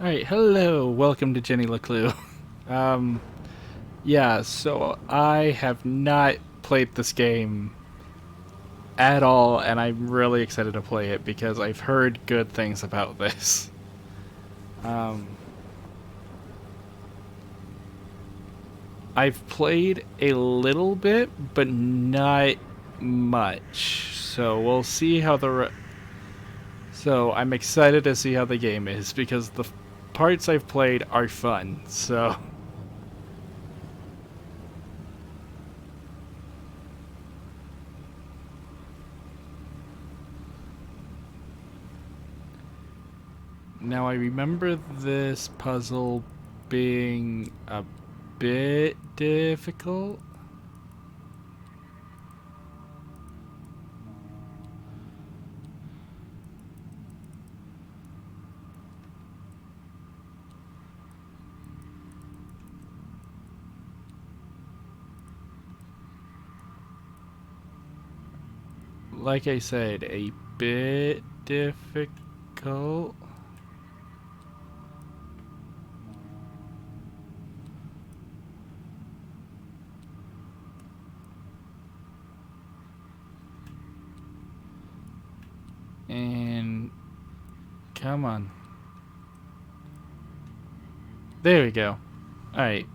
Alright, hello, welcome to Jenny LeClue. um, yeah, so I have not played this game at all, and I'm really excited to play it because I've heard good things about this. Um, I've played a little bit, but not much. So we'll see how so I'm excited to see how the game is because the parts I've played are fun. So now I remember this puzzle being a bit difficult. Like I said, a bit difficult. And come on. There we go. Alright.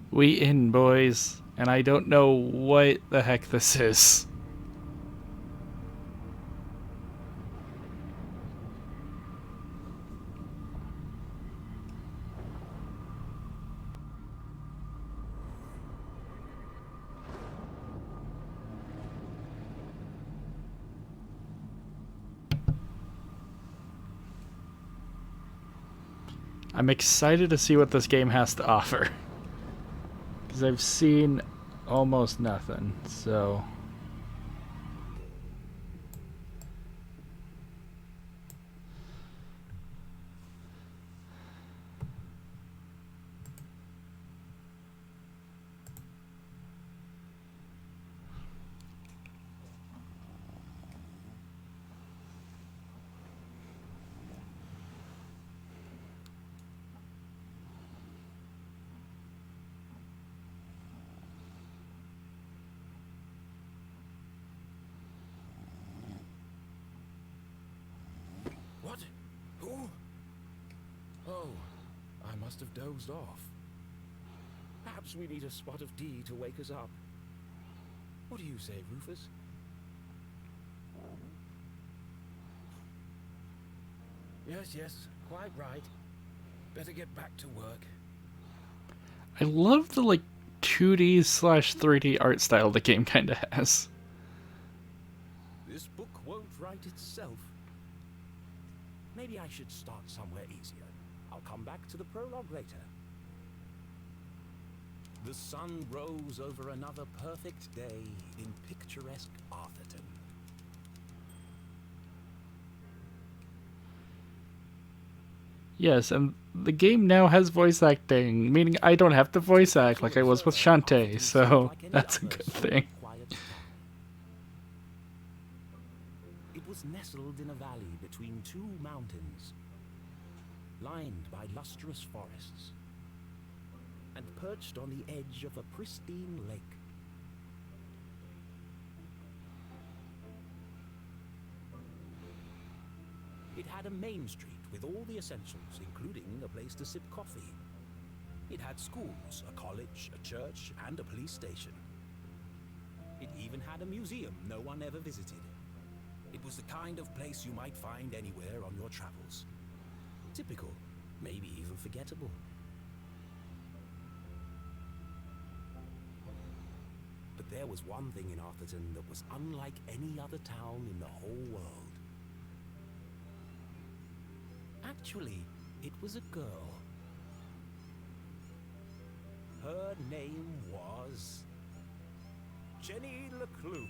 We in, boys. And I don't know what the heck this is. I'm excited to see what this game has to offer. Because I've seen almost nothing, so... What? Who? Oh, I must have dozed off. Perhaps we need a spot of tea to wake us up. What do you say, Rufus? Yes, quite right. Better get back to work. I love the, like, 2D slash 3D art style the game kind of has. This book won't write itself. Maybe I should start somewhere easier. I'll come back to the prologue later. The sun rose over another perfect day in picturesque Atherton. Yes, and the game now has voice acting, meaning I don't have to voice act like I was with Shantae, so that's a good thing. It was nestled in a valley between two mountains, lined by lustrous forests, and perched on the edge of a pristine lake. It had a main street with all the essentials, including a place to sip coffee. It had schools, a college, a church, and a police station. It even had a museum no one ever visited. It was the kind of place you might find anywhere on your travels. Typical, maybe even forgettable. But there was one thing in Atherton that was unlike any other town in the whole world. Actually, it was a girl. Her name was Jenny LeClue.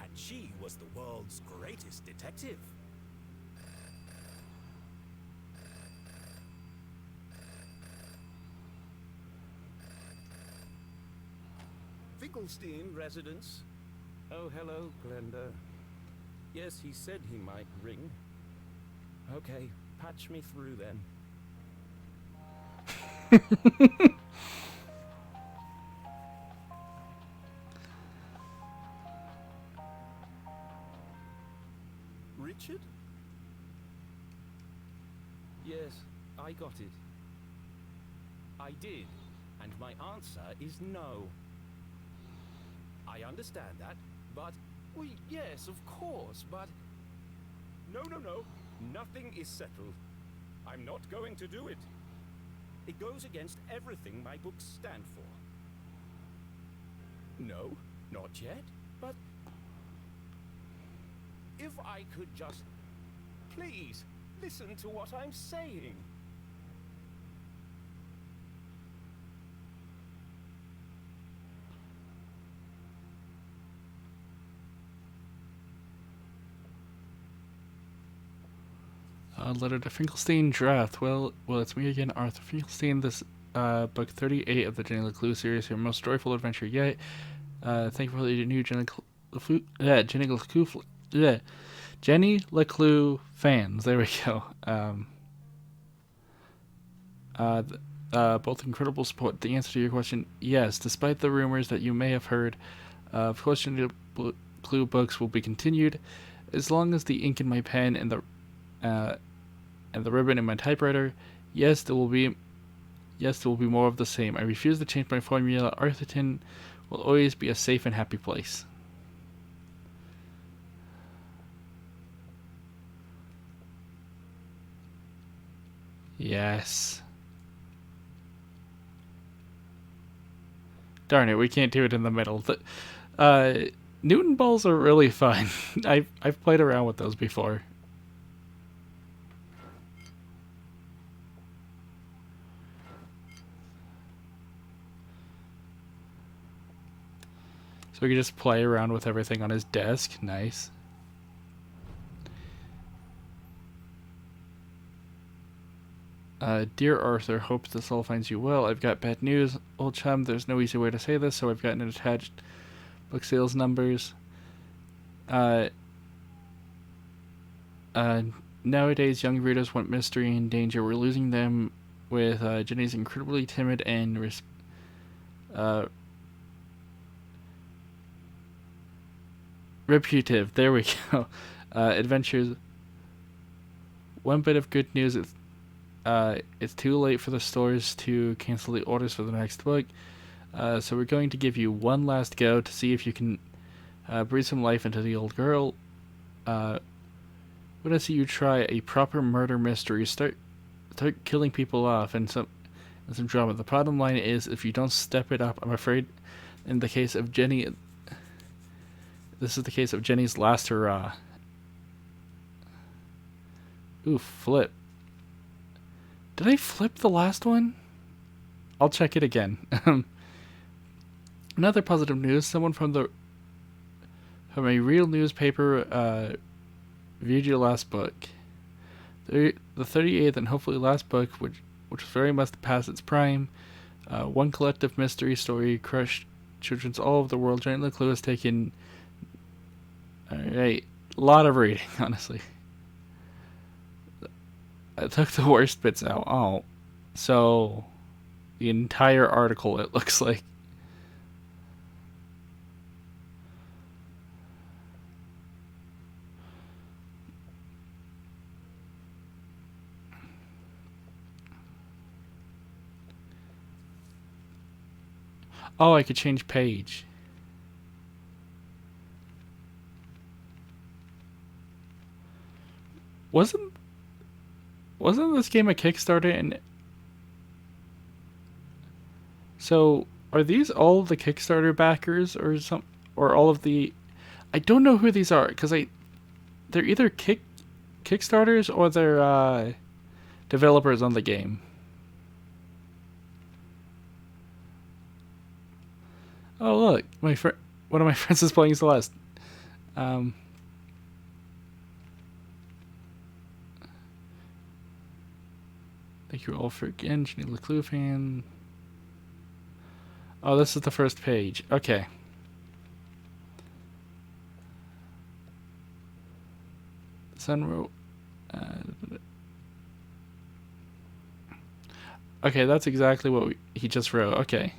And she was the world's greatest detective. Finkelstein residence. Oh, hello, Glenda. Yes, he said he might ring. Okay, patch me through then. Richard? Yes, I got it. I did, and my answer is no. I understand that, but... Well, yes, of course, but... No, no, no. Nothing is settled. I'm not going to do it. It goes against everything my books stand for. No, not yet, but... If I could just... Please, listen to what I'm saying. Letter to Finkelstein draft. Well, it's me again, Arthur Finkelstein. This book 38 of the Jenny LeClue series, your most joyful adventure yet. Thank you for the new Jenny LeClue, Jenny LeClue fans. There we go. Both incredible support. The answer to your question, yes. Despite the rumors that you may have heard, of course, Jenny LeClue books will be continued, as long as the ink in my pen and the ribbon in my typewriter. Yes, there will be more of the same. I refuse to change my formula. Atherton will always be a safe and happy place. Yes. Darn it, we can't do it in the middle. Newton balls are really fun. I've played around with those before. So we can just play around with everything on his desk. Nice. Dear Arthur, hope this all finds you well. I've got bad news, old chum. There's no easy way to say this, so I've gotten attached book sales numbers. Nowadays, young readers want mystery and danger. We're losing them with Jenny's incredibly timid and reputative. There we go. Adventures. One bit of good news is it's too late for the stores to cancel the orders for the next book. So we're going to give you one last go to see if you can breathe some life into the old girl. We're going to see you try a proper murder mystery. Start killing people off and some drama. The bottom line is, if you don't step it up, I'm afraid in the case of Jenny, this is the case of Jenny's last hurrah. Ooh, flip. Did I flip the last one? I'll check it again. Another positive news. Someone from a real newspaper viewed your last book. The 38th and hopefully last book, which very much past its prime. One collective mystery story crushed children's all over the world. Jenny LeClue has taken... Alright, a lot of reading, honestly. I took the worst bits out. Oh, so the entire article, it looks like. Oh, I could change page. Wasn't this game a Kickstarter? And so are these all the Kickstarter backers or all of the? I don't know who these are because they're either Kickstarters or they're developers on the game. Oh look, one of my friends is playing Celeste. Thank you all for again, Jenny LeClue fan. Oh, this is the first page. Okay. Sunro. Okay, that's exactly what he just wrote. Okay.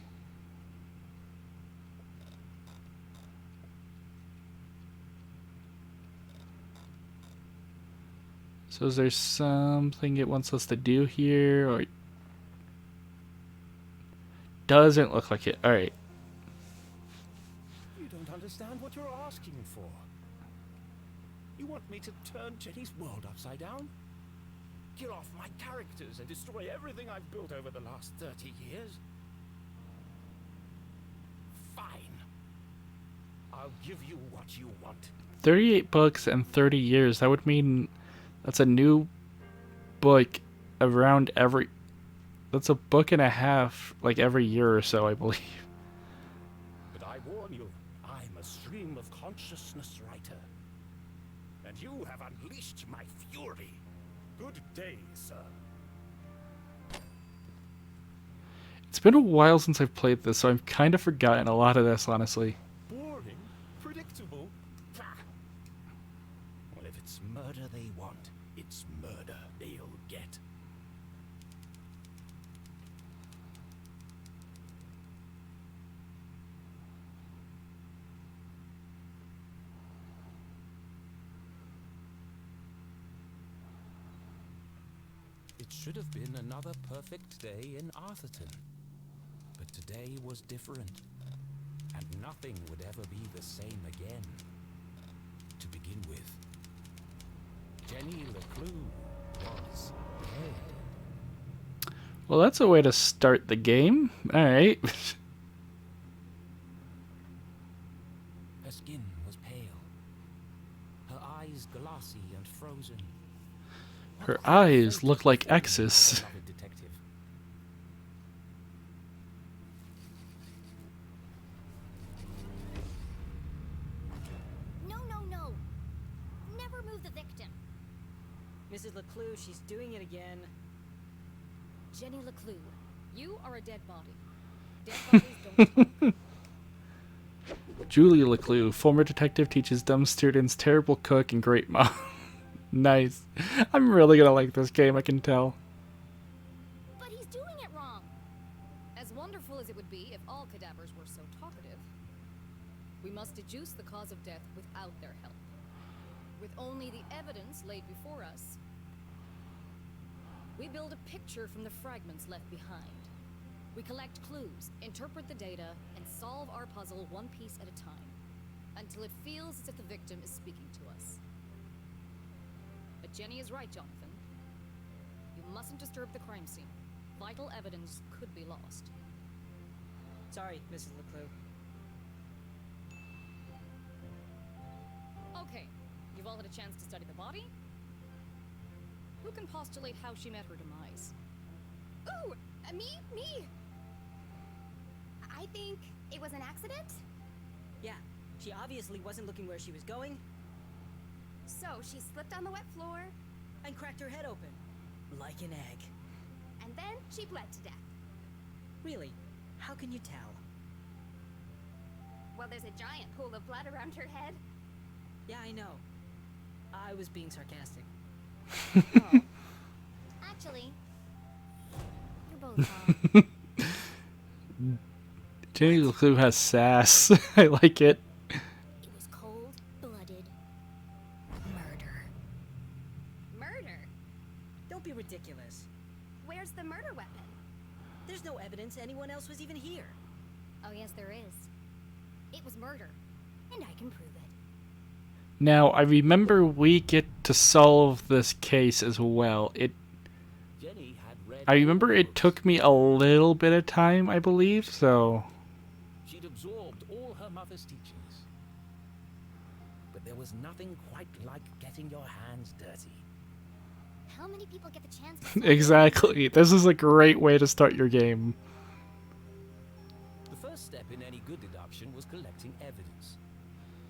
So is there something it wants us to do here, or doesn't look like it? All right. You don't understand what you're asking for. You want me to turn Jenny's world upside down? Kill off my characters and destroy everything I've built over the last 30 years? Fine. I'll give you what you want. 38 books and 30 years. That would mean that's a new book around every. That's a book and a half, like every year or so, I believe. But I warn you, I'm a stream of consciousness writer. And you have unleashed my fury. Good day, sir. It's been a while since I've played this, so I've kind of forgotten a lot of this, honestly. Boring? Predictable? Pah. Well, if it's murder they want, it's murder they'll get. It should have been another perfect day in Atherton. But today was different. And nothing would ever be the same again. To begin with, Jenny LeClue was dead. Well, that's a way to start the game. All right. Her skin was pale. Her eyes glassy and frozen. Her eyes look like X's. Beloved detective. No, no, no. Never move the victim. Mrs. LeClue, she's doing it again. Jenny LeClue, you are a dead body. Dead bodies don't talk. Julie LeClue, former detective, teaches dumb students, terrible cook, and great mom. Nice. I'm really gonna like this game, I can tell. But he's doing it wrong. As wonderful as it would be if all cadavers were so talkative, we must deduce the cause of death without their help. With only the evidence laid before us, we build a picture from the fragments left behind. We collect clues, interpret the data, and solve our puzzle one piece at a time, until it feels as if the victim is speaking to us. But Jenny is right, Jonathan. You mustn't disturb the crime scene. Vital evidence could be lost. Sorry, Mrs. LeClue. Okay, you've all had a chance to study the body? Who can postulate how she met her demise? Ooh, me. I think it was an accident. Yeah, she obviously wasn't looking where she was going So she slipped on the wet floor, and cracked her head open. Like an egg. and then she bled to death. Really? How can you tell? Well, there's a giant pool of blood around her head. Yeah, I know. I was being sarcastic. Oh. Actually, you're both wrong. Jenny LeClue has sass. I like it. It was cold-blooded murder. Murder? Don't be ridiculous. Where's the murder weapon? There's no evidence anyone else was even here. Oh, yes, there is. It was murder, and I can prove it. Now, I remember we get to solve this case as well. Jenny had read I remember it took me a little bit of time, I believe, so... She'd absorbed all her mother's teachings. But there was nothing quite like getting your hands dirty. How many people get the chance to Exactly. This is a great way to start your game. The first step in any good deduction was collecting evidence.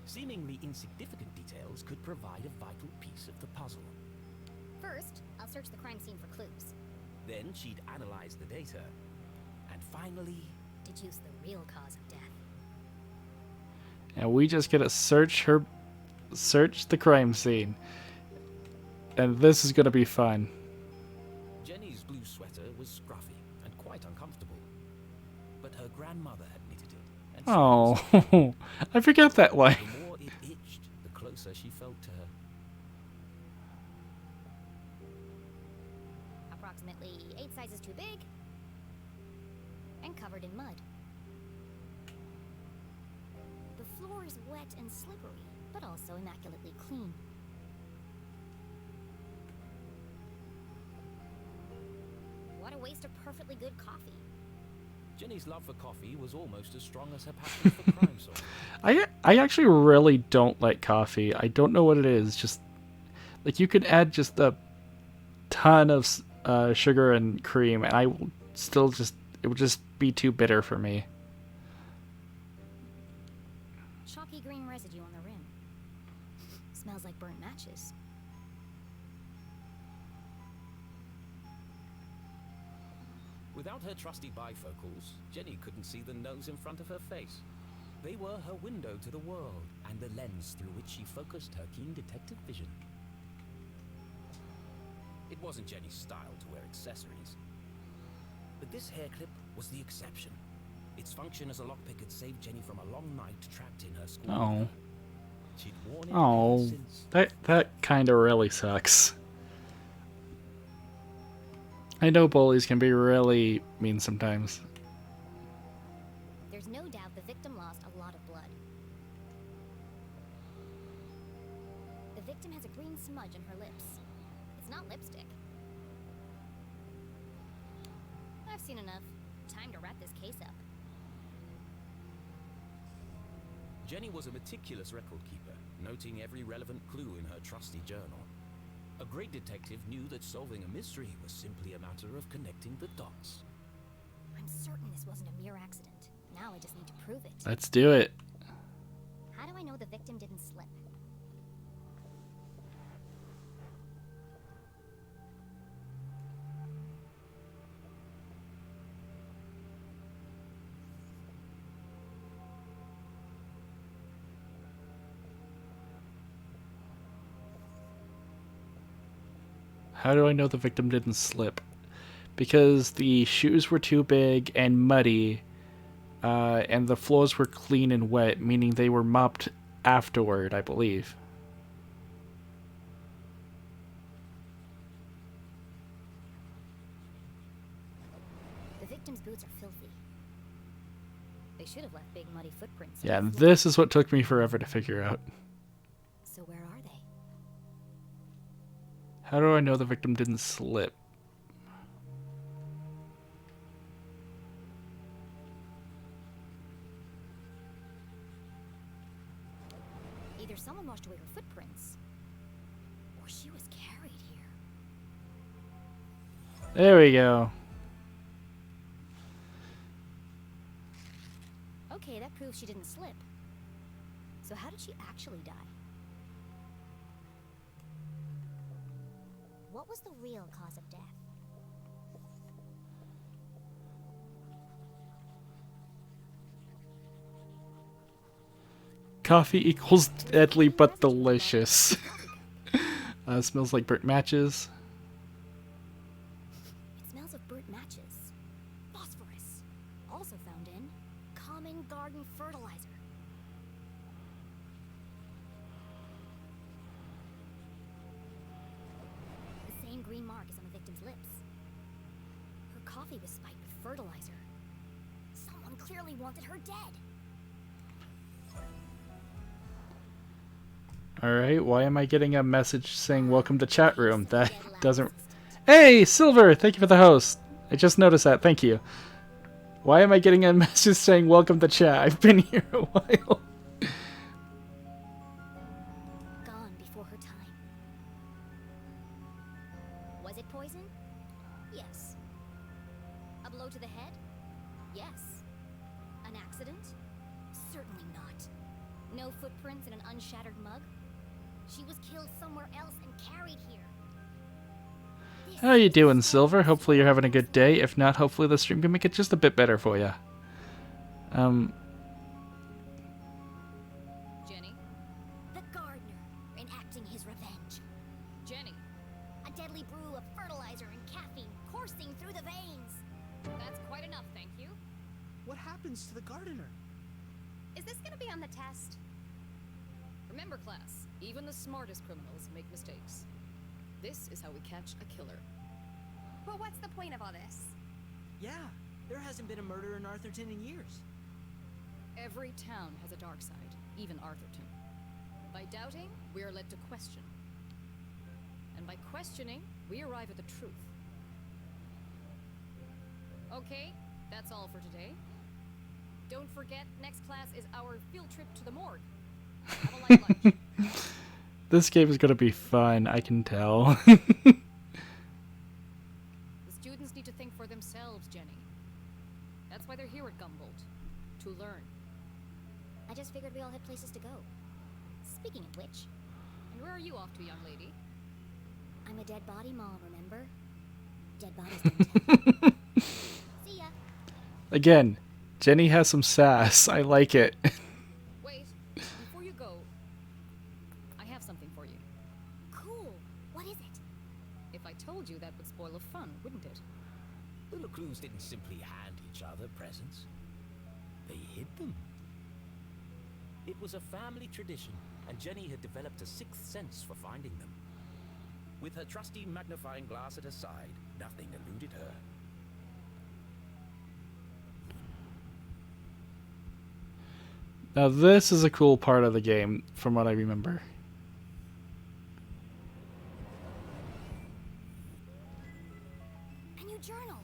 Seemingly insignificant details could provide a vital piece of the puzzle. First, I'll search the crime scene for clues. Then she'd analyze the data. And finally, Deduce the real cause of death. And we just get to search the crime scene. And this is gonna be fun. Jenny's blue sweater was scruffy and quite uncomfortable, but her grandmother had knitted it, and she liked it. Oh, I forgot that line. The more it itched, the closer she felt to her. Approximately 8 sizes too big and covered in mud. The floor is wet and slippery, but also immaculately clean. What a waste of perfectly good coffee. Jenny's love for coffee was almost as strong as her passion for crime solving. I actually really don't like coffee. I don't know what it is. Just like you could add just a ton of sugar and cream, and I will still just it would just be too bitter for me. Chalky green residue on the rim. Smells like burnt matches. Without her trusty bifocals, Jenny couldn't see the nose in front of her face. They were her window to the world and the lens through which she focused her keen detective vision. It wasn't Jenny's style to wear accessories, but this hair clip was the exception. Its function as a lockpick had saved Jenny from a long night trapped in her school. Oh, She'd worn it oh, ever since. that kind of really sucks. I know bullies can be really mean sometimes. There's no doubt the victim lost a lot of blood. The victim has a green smudge on her lips. It's not lipstick. I've seen enough. Time to wrap this case up. Jenny was a meticulous record keeper, noting every relevant clue in her trusty journal. A great detective knew that solving a mystery was simply a matter of connecting the dots. I'm certain this wasn't a mere accident. Now I just need to prove it. Let's do it. How do I know the victim didn't slip? How do I know the victim didn't slip? Because the shoes were too big and muddy, and the floors were clean and wet, meaning they were mopped afterward, I believe. The victim's boots are filthy. They should have left big muddy footprints. Yeah, and this is what took me forever to figure out. So where are they? How do I know the victim didn't slip? Either someone washed away her footprints, or she was carried here. There we go. Okay, that proves she didn't slip. So how did she actually die? What was the real cause of death? Coffee equals deadly but delicious. Smells like burnt matches. It smells of burnt matches. Phosphorus. Also found in common garden fertilizer. The same green mark is on the victim's lips. Her coffee was spiked with fertilizer. Someone clearly wanted her dead. Alright, why am I getting a message saying welcome to chat room? That doesn't... Hey, Silver! Thank you for the host. I just noticed that. Thank you. Why am I getting a message saying welcome to chat? I've been here a while. Gone before her time. Was it poison? Yes. A blow to the head? Yes. An accident? Certainly not. No footprints in an unshattered mug? She was killed somewhere else and carried here. How you doing, Silver? Hopefully you're having a good day. If not, hopefully the stream can make it just a bit better for you. Jenny? The gardener enacting his revenge. Jenny, A deadly brew of fertilizer and caffeine coursing through the veins. That's quite enough, thank you. What happens to the gardener? Is this gonna be on the test? Remember, class, even the smartest criminals make mistakes. This is how we catch a killer. But what's the point of all this? Yeah, there hasn't been a murder in Atherton in years. Every town has a dark side, even Atherton. By doubting, we are led to question. And by questioning, we arrive at the truth. Okay, that's all for today. Don't forget, next class is our field trip to the morgue. Have a light lunch. This game is gonna be fun, I can tell. The students need to think for themselves, Jenny. That's why they're here at Gumboldt. To learn. I just figured we all had places to go. Speaking of which, And where are you off to, young lady? I'm a dead body mom, remember? Dead bodies don't tell. See ya. Again, Jenny has some sass. I like it. Wait, before you go, I have something for you. Cool. What is it? If I told you, that would spoil the fun, wouldn't it? The LeClues didn't simply hand each other presents. They hid them. It was a family tradition, and Jenny had developed a sixth sense for finding them. With her trusty magnifying glass at her side, nothing eluded her. Now this is a cool part of the game, from what I remember. A new journal.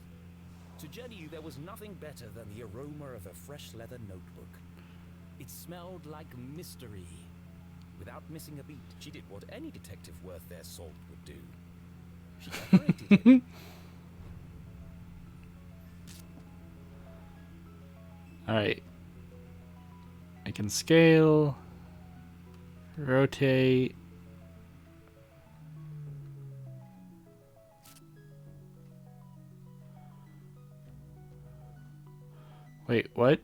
To Jenny, there was nothing better than the aroma of a fresh leather notebook. It smelled like mystery. Without missing a beat, she did what any detective worth their salt would do. She decorated it. Alright. I can scale, rotate. Wait, what?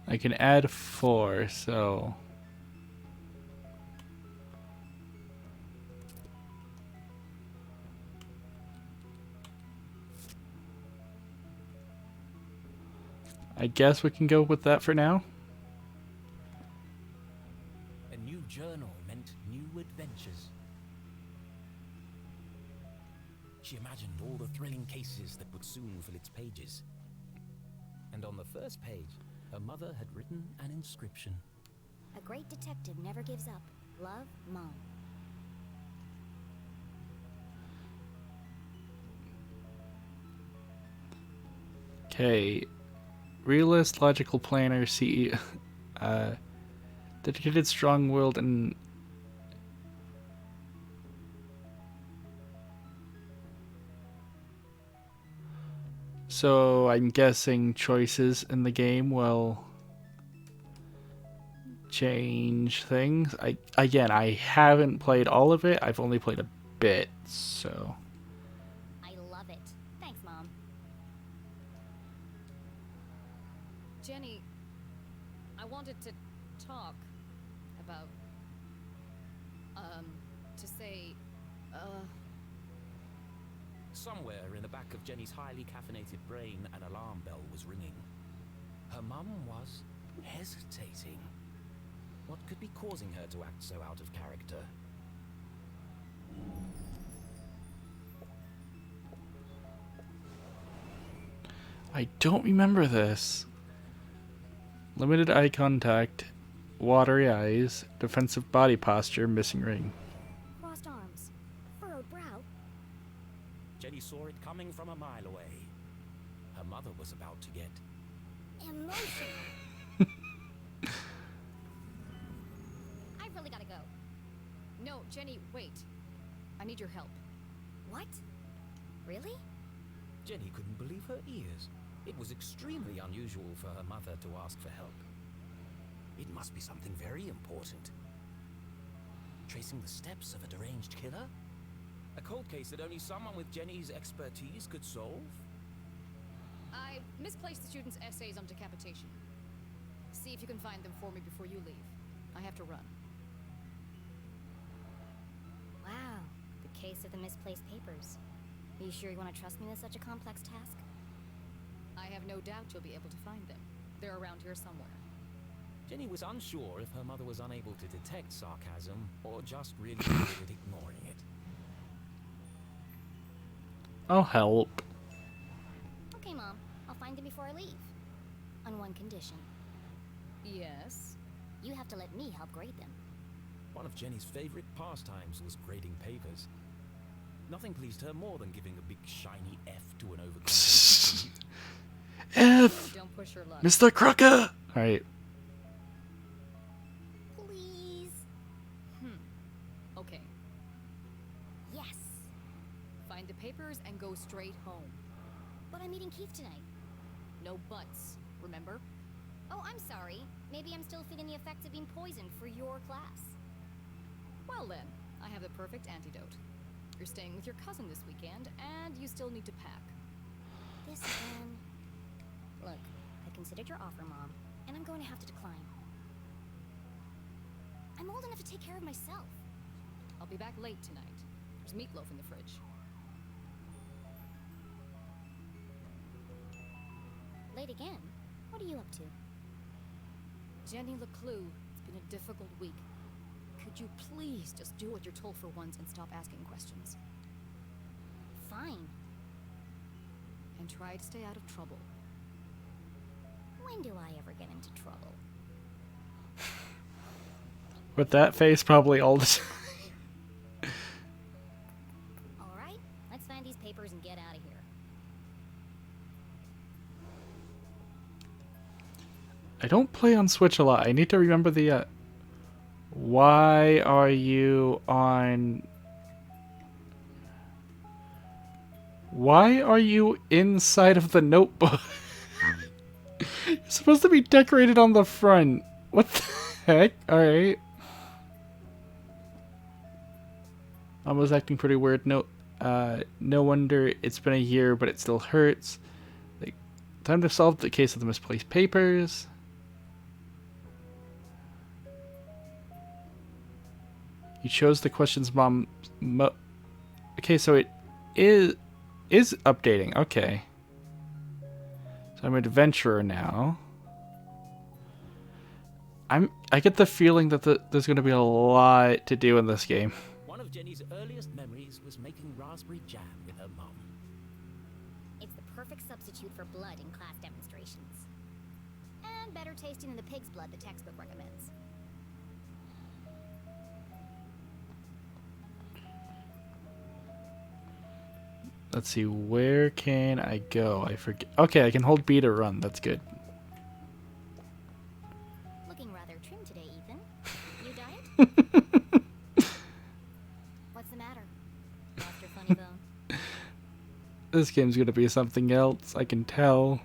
I can add 4, so I guess we can go with that for now. A new journal meant new adventures. She imagined all the thrilling cases that would soon fill its pages. And on the first page, her mother had written an inscription. A great detective never gives up. Love, Mom. Okay. Realist, logical planner, CEO. Dedicated, strong-willed, and so I'm guessing choices in the game will change things. I haven't played all of it. I've only played a bit, so I love it. Thanks, Mom. Jenny, I wanted to talk about, to say, Somewhere in the back of Jenny's highly caffeinated brain, an alarm bell was ringing. Her mum was hesitating. What could be causing her to act so out of character? I don't remember this. Limited eye contact, watery eyes, defensive body posture, missing ring. Crossed arms. Furrowed brow. Jenny saw it coming from a mile away. Her mother was about to get Emotional. I really gotta go. no, Jenny, wait. I need your help. What? Really? Jenny couldn't believe her ears. It was extremely unusual for her mother to ask for help. It must be something very important. Tracing the steps of a deranged killer? A cold case that only someone with Jenny's expertise could solve? I misplaced the students' essays on decapitation. See if you can find them for me before you leave. I have to run. Wow, the case of the misplaced papers. Are you sure you want to trust me with such a complex task? I have no doubt you'll be able to find them. They're around here somewhere. Jenny was unsure if her mother was unable to detect sarcasm or just really good at ignoring it. I'll help. Okay, Mom. I'll find them before I leave. On one condition. Yes? You have to let me help grade them. One of Jenny's favorite pastimes was grading papers. Nothing pleased her more than giving a big shiny F to an overconfident. F! Don't push your luck. Mr. Crocker! Alright. Please. Okay. Yes. Find the papers and go straight home. But I'm meeting Keith tonight. No buts, remember? Oh, I'm sorry. Maybe I'm still feeling the effects of being poisoned for your class. Well then, I have the perfect antidote. You're staying with your cousin this weekend, and you still need to pack. This again. Look, I considered your offer, Mom, and I'm going to have to decline. I'm old enough to take care of myself. I'll be back late tonight. There's meatloaf in the fridge. Late again? What are you up to? Jenny LeClue, it's been a difficult week. Could you please just do what you're told for once and stop asking questions? Fine. And try to stay out of trouble. When do I ever get into trouble? With that face, probably all the time. Alright, let's find these papers and get out of here. I don't play on Switch a lot. I need to remember the, why are you on... Why are you inside of the notebook? You're supposed to be decorated on the front. What the heck? Alright. Mom was acting pretty weird. No wonder it's been a year, but it still hurts. Like, time to solve the case of the misplaced papers. You chose the questions Mom... Okay, so it is updating. Okay. So I'm an adventurer now. I get the feeling that there's going to be a lot to do in this game. One of Jenny's earliest memories was making raspberry jam with her mom. It's the perfect substitute for blood in class demonstrations. And better tasting than the pig's blood the textbook recommends. Let's see, where can I go? I forget. Okay, I can hold B to run. That's good. Looking rather trim today, Ethan. You diet? What's the matter? Lost your funny bone? This game's gonna be something else, I can tell.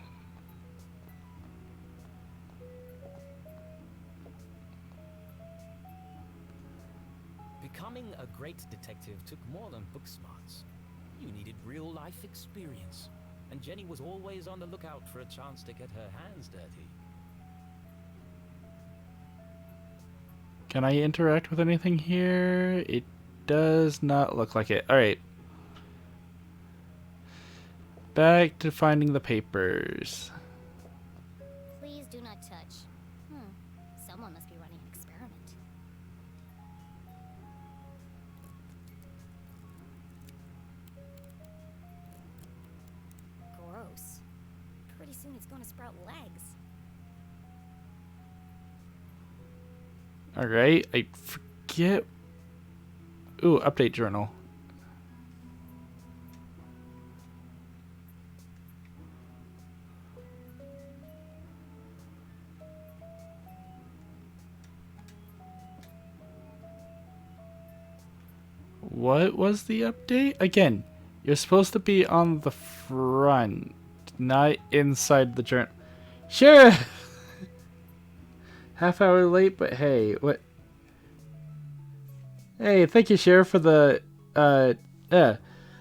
Becoming a great detective took more than book smarts. You needed real-life experience, and Jenny was always on the lookout for a chance to get her hands dirty. Can I interact with anything here? It does not look like it. Alright. Back to finding the papers. Please do not touch. Someone must be running an experiment. Gross. Pretty soon it's going to sprout legs. Alright, I forget. Ooh, update journal. What was the update? Again, you're supposed to be on the front, not inside the journal. Sure! Half hour late, but hey, what? Hey, thank you, Sheriff, for the yeah.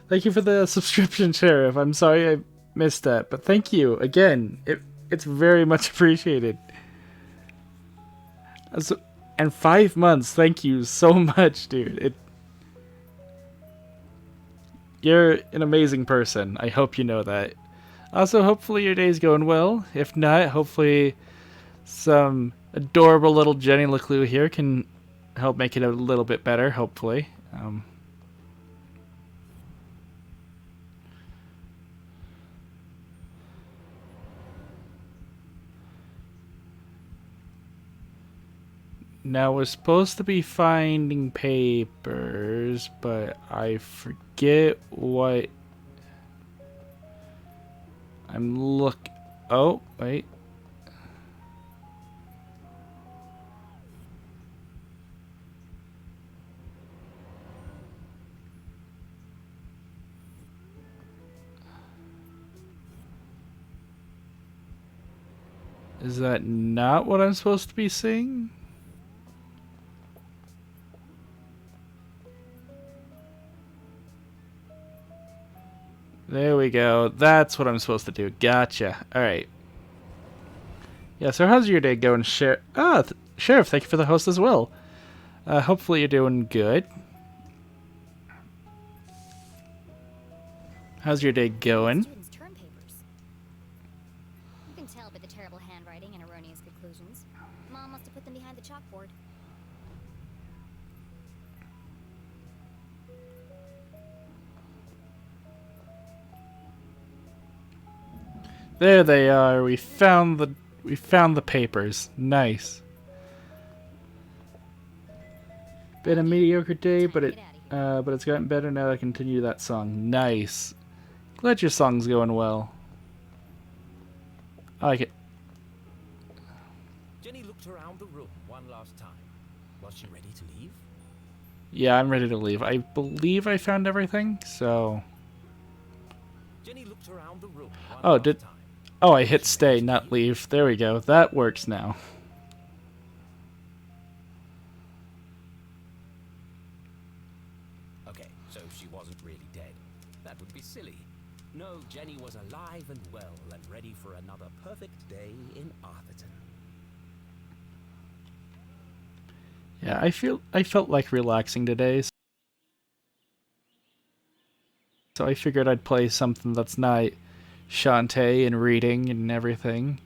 Thank you for the subscription, Sheriff. I'm sorry I missed that, but thank you again. It's very much appreciated. So, and 5 months, thank you so much, dude. You're an amazing person. I hope you know that. Also, hopefully your day's going well. If not, hopefully some adorable little Jenny LeClue here can help make it a little bit better, hopefully. Now, we're supposed to be finding papers, but I forget what Oh, wait. Is that not what I'm supposed to be seeing? There we go. That's what I'm supposed to do. Gotcha. Alright. Yeah, so how's your day going, Sheriff? Sheriff, thank you for the host as well. Hopefully you're doing good. How's your day going? Students' term papers. You can tell by the terrible handwriting and erroneous conclusions. Mom must have put them behind the chalkboard. There they are. We found the papers. Nice. Been a mediocre day, but it's gotten better now that I continue that song. Nice. Glad your song's going well. I like it. Jenny looked around the room one last time. Was she ready to leave? Yeah, I'm ready to leave. I believe I found everything, so... Jenny looked around the room one Oh, last time. Oh, I hit stay, not leave. There we go. That works now. Okay, so she wasn't really dead. That would be silly. No, Jenny was alive and well and ready for another perfect day in Atherton. Yeah, I felt like relaxing today. So I figured I'd play something that's not Shantae and reading and everything.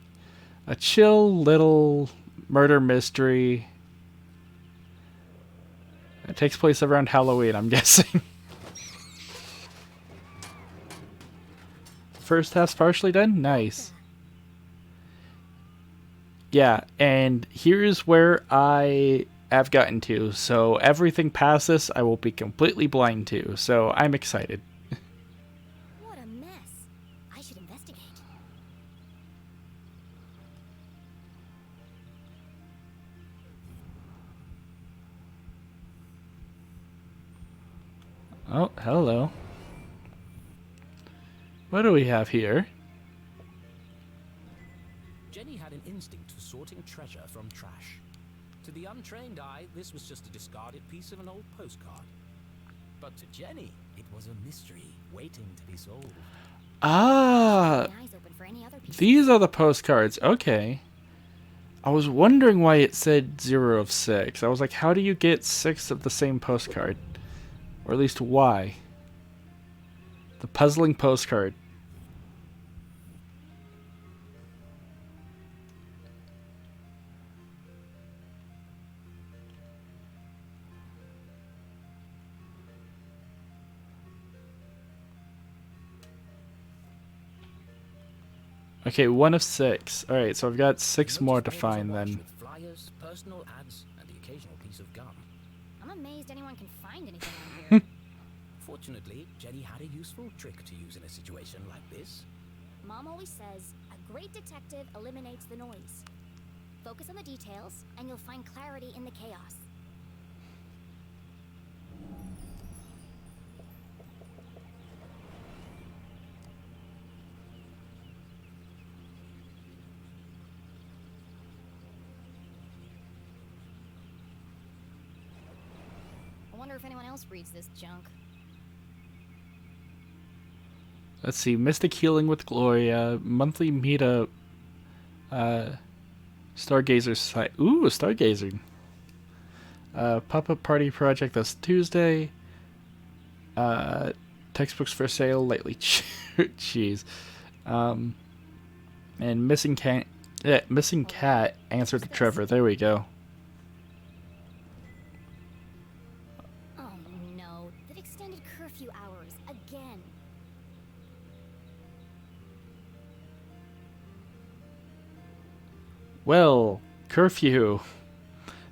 A chill little murder mystery. It takes place around Halloween, I'm guessing. First half's partially done? Nice. Yeah, and here's where I have gotten to. So everything past this I will be completely blind to. So I'm excited. What a mess. I should investigate. Oh, hello. What do we have here? Jenny had an instinct for sorting treasure from trash. To the untrained eye, this was just a discarded piece of an old postcard. But to Jenny, it was a mystery waiting to be solved. Ah, My eyes open for any other pieces. these are the postcards. Okay. I was wondering why it said 0 of 6. I was like, how do you get 6 of the same postcard? Or at least why? The puzzling postcard. Okay, 1 of 6. Alright, so I've got 6 more to find then. With flyers, personal ads, and the occasional piece of gum. I'm amazed anyone can find anything on here. Fortunately, Jenny had a useful trick to use in a situation like this. Mom always says, a great detective eliminates the noise. Focus on the details, and you'll find clarity in the chaos. wonder if anyone else reads this junk. Let's see. Mystic Healing with Gloria. Monthly meetup. Stargazer Society. Ooh, Stargazer. Pop-up party project this Tuesday. Textbooks for sale, lightly cheese. And missing cat. Yeah, missing cat. Answer to Trevor. There we go. Oh no, they've extended curfew hours again. Well, curfew.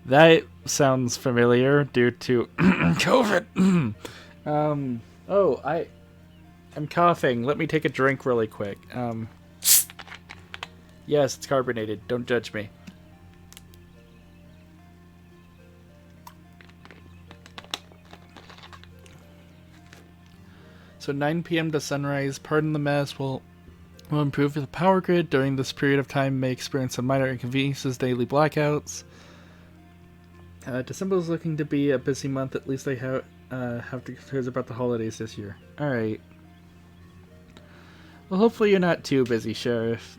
That sounds familiar due to COVID. Oh, I'm coughing. Let me take a drink really quick. Yes, it's carbonated. Don't judge me. So 9 p.m. to sunrise. Pardon the mess. Will improve the power grid during this period of time. May experience some minor inconveniences, daily blackouts. December is looking to be a busy month. At least I have to concerns about the holidays this year. All right. Well, hopefully you're not too busy, Sheriff.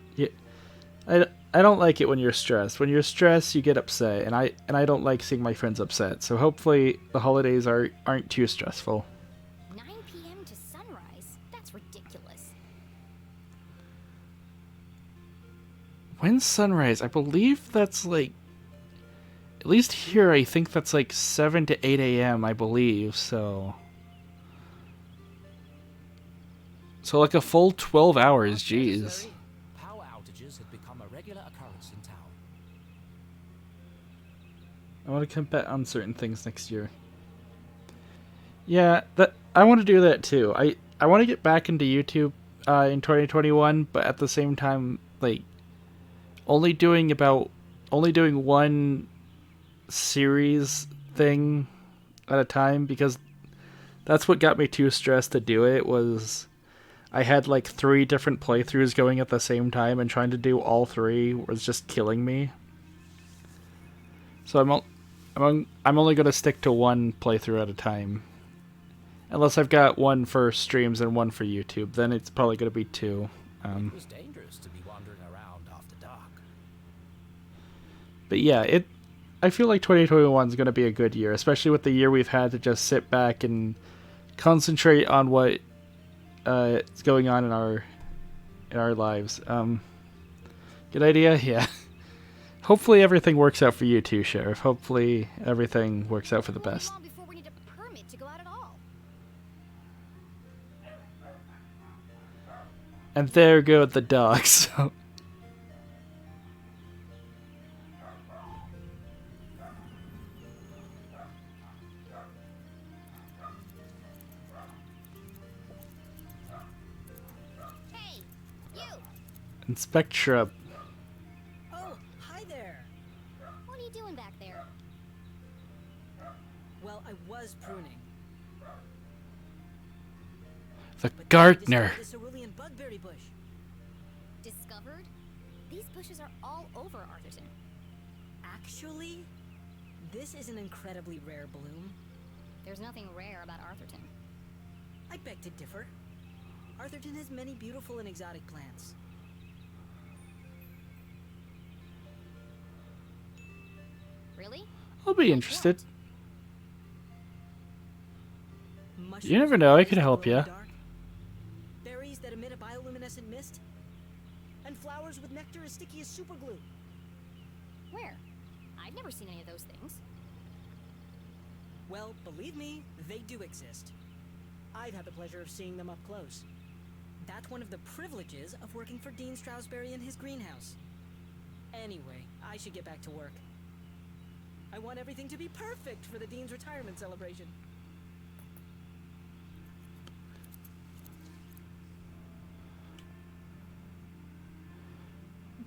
I don't like it when you're stressed. When you're stressed, you get upset, and I don't like seeing my friends upset. So hopefully the holidays aren't too stressful. 9 p.m. to sunrise? That's ridiculous. When's sunrise? I believe that's like, at least here, I think that's like 7 to 8 a.m., I believe, so like a full 12 hours, jeez. Power outages had become a regular occurrence in town. I want to come back on certain things next year. Yeah, I want to do that too. I want to get back into YouTube in 2021, but at the same time, like, only doing one series thing at a time, because that's what got me too stressed to do it. Was I had like 3 different playthroughs going at the same time, and trying to do all 3 was just killing me. So I'm only going to stick to one playthrough at a time, unless I've got one for streams and one for YouTube. Then it's probably going to be 2. It was dangerous to be wandering around after dark. But yeah, I feel like 2021 is going to be a good year, especially with the year we've had to just sit back and concentrate on what is going on in our lives. Good idea? Yeah. Hopefully everything works out for you too, Sheriff. Hopefully everything works out for the best. How long before we need a permit to go out at all? And there go the dogs. Hey, you! Inspect shrub. Oh, hi there. What are you doing back there? Well, I was pruning. The But gardener. This cerulean bugberry bush. Discovered? These bushes are all over Atherton. Actually, this is an incredibly rare bloom. There's nothing rare about Atherton. I beg to differ. Atherton has many beautiful and exotic plants. Really? I'll be interested. Mushrooms You never know, I that could help glow in ya. the dark, berries that emit a bioluminescent mist, and flowers with nectar as sticky as superglue. Where? I've never seen any of those things. Well, believe me, they do exist. I've had the pleasure of seeing them up close. That's one of the privileges of working for Dean Strasberry in his greenhouse. Anyway, I should get back to work. I want everything to be perfect for the Dean's retirement celebration.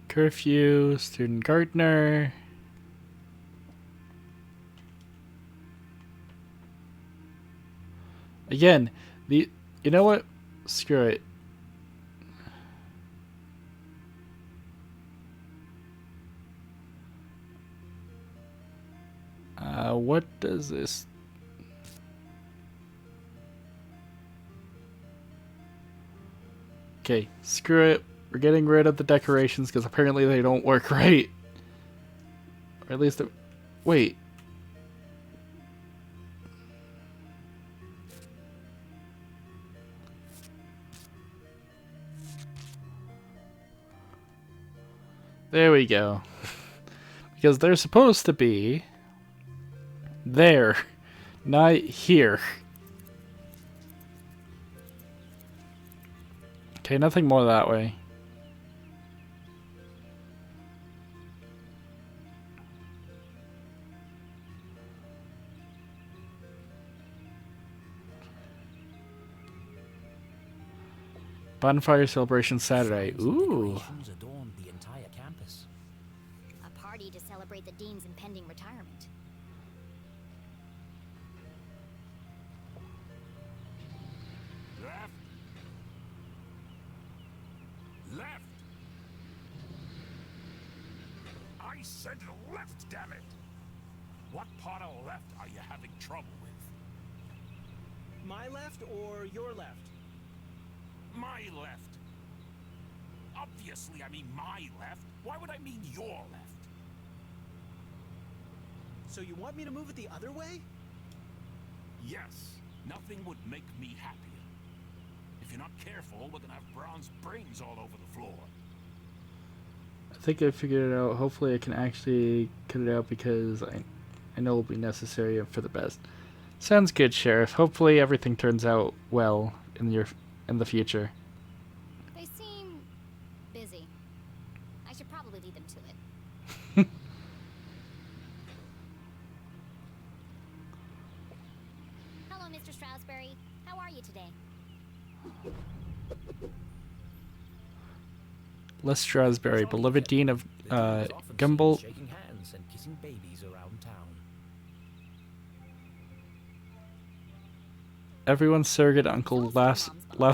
Curfew, student gardener. Again, you know what? Screw it. What does this Okay, screw it. We're getting rid of the decorations because apparently they don't work right. Or at least... Wait. There we go. Because they're supposed to be... there. Not here. Okay, nothing more that way. Bonfire celebration Saturday. Ooh. Decorations adorned the entire campus. A party to celebrate the dean's impending retirement. Left. Left. I said left, damn it. What part of left are you having trouble with? My left or your left? My left. Obviously, I mean my left. Why would I mean your left? So you want me to move it the other way? Yes. Nothing would make me happier. If you're not careful, we're gonna have bronze brains all over the floor. I think I figured it out. Hopefully I can actually cut it out because I know it'll be necessary for the best. Sounds good, Sheriff. Hopefully everything turns out well in the future. They seem busy. I should probably lead them to it. Hello, Mr. Stroudsbury. How are you today? Les Strasberry, beloved dean of The dean is often seen Gumball. shaking hands and kissing babies around town. Everyone's surrogate uncle laughs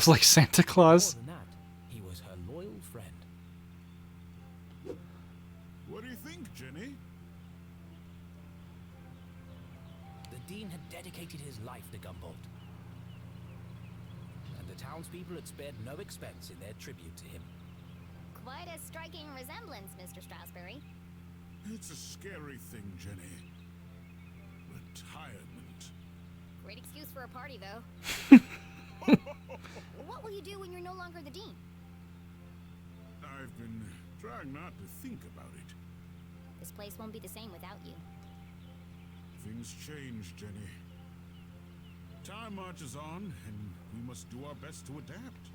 like Santa Claus. More than that, he was her loyal friend. What do you think, Jenny? The dean had dedicated his life to Gumball. And the townspeople had spared no expense in their tribute to him. Quite a striking resemblance, Mr. Stroudsbury. It's a scary thing, Jenny. Retirement. Great excuse for a party, though. What will you do when you're no longer the dean? I've been trying not to think about it. This place won't be the same without you. Things change, Jenny. Time marches on, and we must do our best to adapt.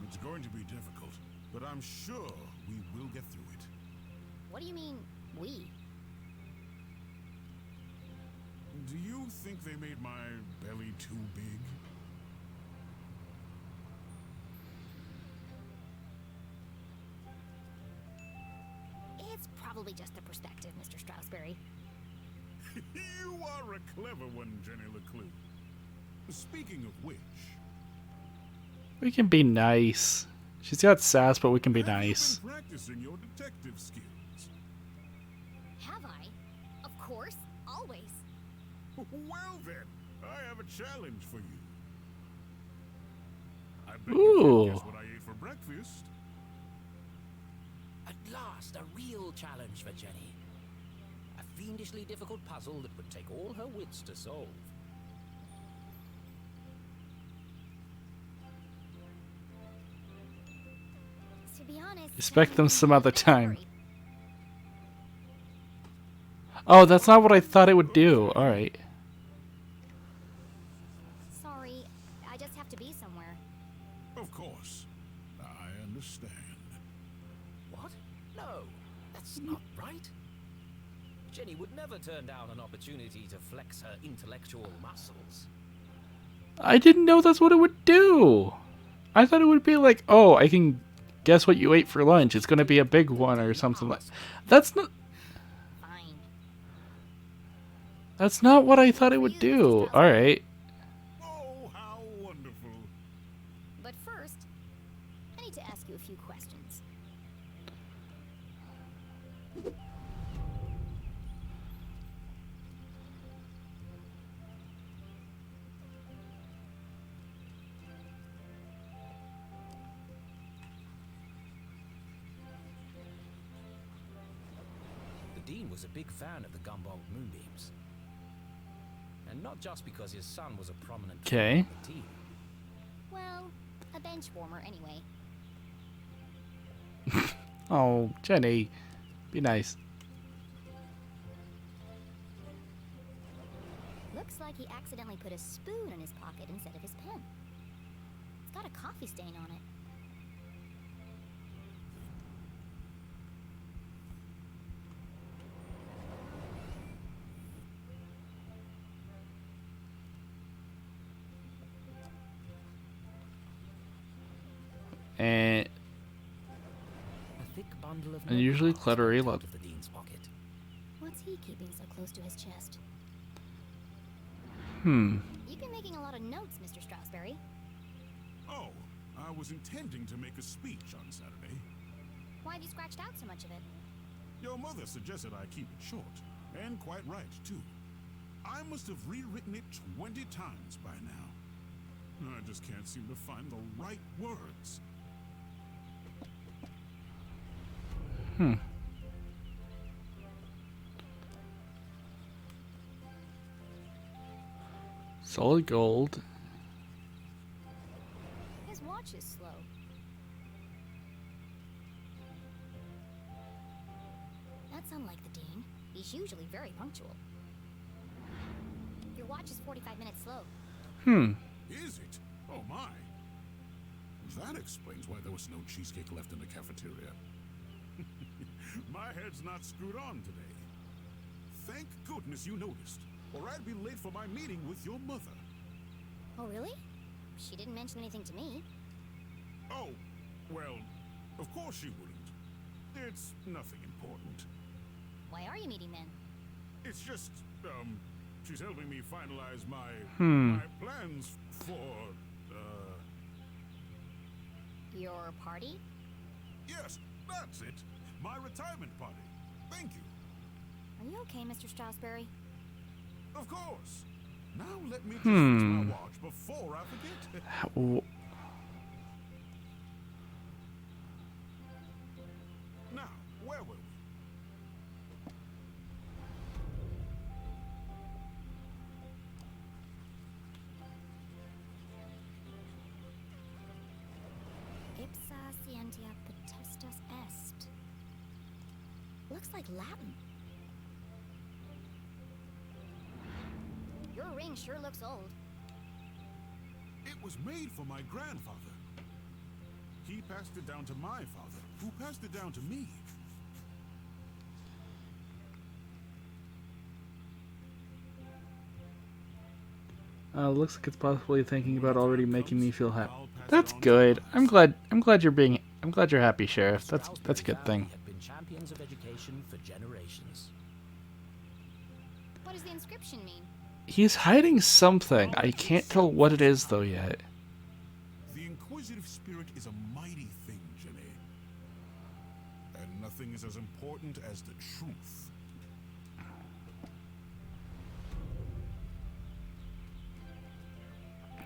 It's going to be difficult, but I'm sure we will get through it. What do you mean, we? Do you think they made my belly too big? It's probably just the perspective, Mr. Stroudsbury. You are a clever one, Jenny LeClue. Speaking of which, We can be nice. She's got sass, but we can be have you nice. been practicing your detective skills? Have I? Of course, always. Well then, I have a challenge for you. I bet you Ooh. can't guess what I ate for breakfast. At last, a real challenge for Jenny. A fiendishly difficult puzzle that would take all her wits to solve. To be honest, Expect them some other time. Sorry. Oh, that's not what I thought it would do. Alright. Sorry, I just have to be somewhere. Of course, I understand. What? No, that's not right. Jenny would never turn down an opportunity to flex her intellectual muscles. I didn't know that's what it would do. I thought it would be like, oh, I can guess what you ate for lunch. It's going to be a big one or something like. That's Fine. not what I thought it would do. All right. Oh, how wonderful. But first, I need to ask you a few questions. Dean was a big fan of the Gumball moonbeams. And not just because his son was a prominent Okay. figure on the team. Well, a bench warmer anyway. Oh, Jenny, be nice. Looks like he accidentally put a spoon in his pocket instead of his pen. It's got a coffee stain on it. And A thick bundle of unusually notecards cluttery popped lot. out of the Dean's pocket. What's he keeping so close to his chest? Hmm. You've been making a lot of notes, Mr. Strasberry. Oh, I was intending to make a speech on Saturday. Why have you scratched out so much of it? Your mother suggested I keep it short, and quite right, too. I must have rewritten it 20 times by now. I just can't seem to find the right words. Hmm. Solid gold. His watch is slow. That's unlike the Dean. He's usually very punctual. Your watch is 45 minutes slow. Hmm. Is it? Oh my. That explains why there was no cheesecake left in the cafeteria. My head's not screwed on today. Thank goodness you noticed, or I'd be late for my meeting with your mother. Oh, really? She didn't mention anything to me. Oh, well, of course she wouldn't. It's nothing important. Why are you meeting then? It's just, she's helping me finalize my, Hmm. my plans for, Your party? yes, that's it. My retirement party. Thank you. Are you okay, Mr. Strasberry? Of course. Now let me just fix Hmm. my watch before I forget. How- Now, where were we? Ipsa scientia potestas est. Looks like Latin. Your ring sure looks old. It was made for my grandfather. He passed it down to my father, who passed it down to me. Looks like it's possibly thinking about already making me feel happy. I'll pass it That's on to good. others. I'm glad you're happy, Sheriff. That's a Strasberry good thing. family have been champions of education for generations. What does the inscription mean? He's hiding something. I can't tell what it is though yet. The inquisitive spirit is a mighty thing, Jenny. And nothing is as important as the truth.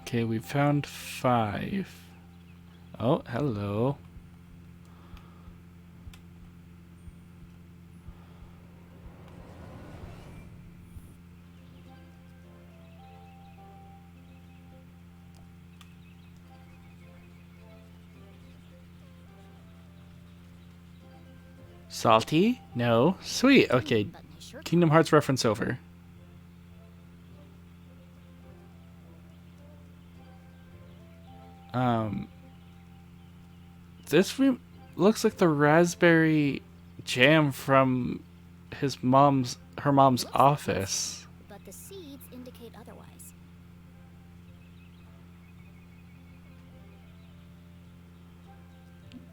Okay, we found 5. Oh, hello. Salty? No. Sweet. Okay. Button his shirt. Kingdom Hearts reference over. This looks like the raspberry jam from her mom's Looks like office. But the seeds indicate otherwise.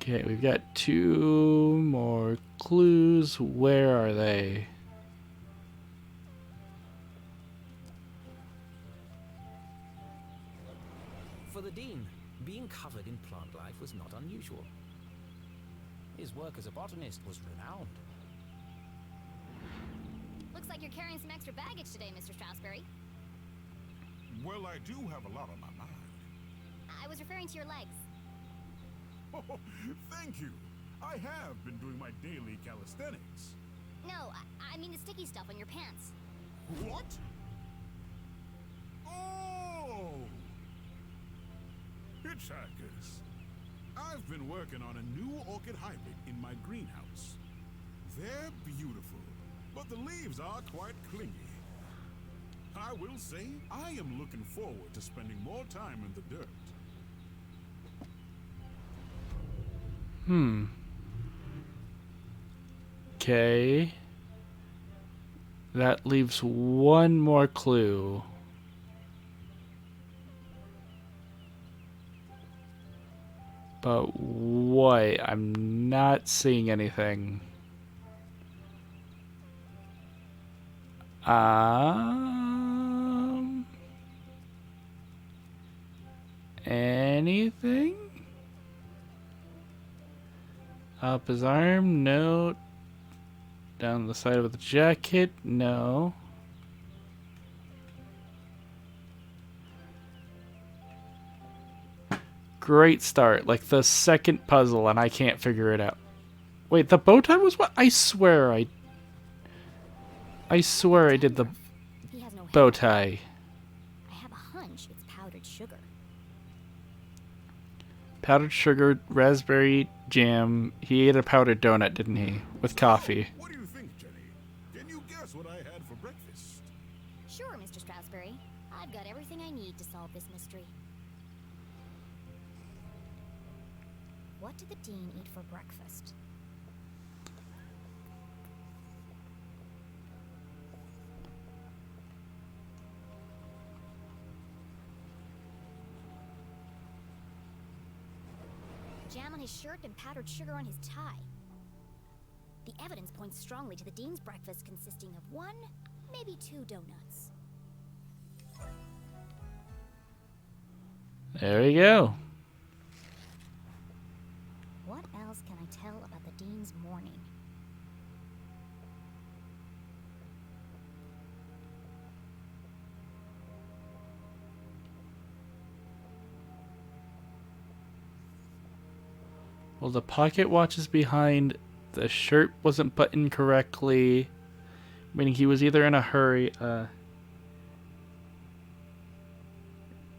Okay, we've got 2 more clues. Where are they? For the Dean, being covered in plant life was not unusual. His work as a botanist was renowned. Looks like you're carrying some extra baggage today, Mr. Strasberry. Well, I do have a lot on my mind. I was referring to your legs. Oh, thank you. I have been doing my daily calisthenics. No, I mean the sticky stuff on your pants. What? Oh! Hitchhikers. I've been working on a new orchid hybrid in my greenhouse. They're beautiful, but the leaves are quite clingy. I will say, I am looking forward to spending more time in the dirt. Okay. That leaves one more clue. But what? I'm not seeing anything. Anything? Up his arm? No. Down the side of the jacket? No. Great start. Like the second puzzle and I can't figure it out. Wait, the bow tie was what? I swear I did the He has no hair. bow tie. I have a hunch it's powdered sugar. Powdered sugar, raspberry jam. He ate a powdered donut, didn't he? With coffee. What do you think, Jenny? Can you guess what I had for breakfast? Sure, Mr. Strasberry. I've got everything I need to solve this mystery. What did the Dean eat for breakfast? Jam on his shirt and powdered sugar on his tie. The evidence points strongly to the Dean's breakfast consisting of 1, maybe 2 donuts. There we go. What else can I tell about the Dean's morning? Well, the pocket watch is behind. The shirt wasn't buttoned correctly. Meaning he was either in a hurry. Did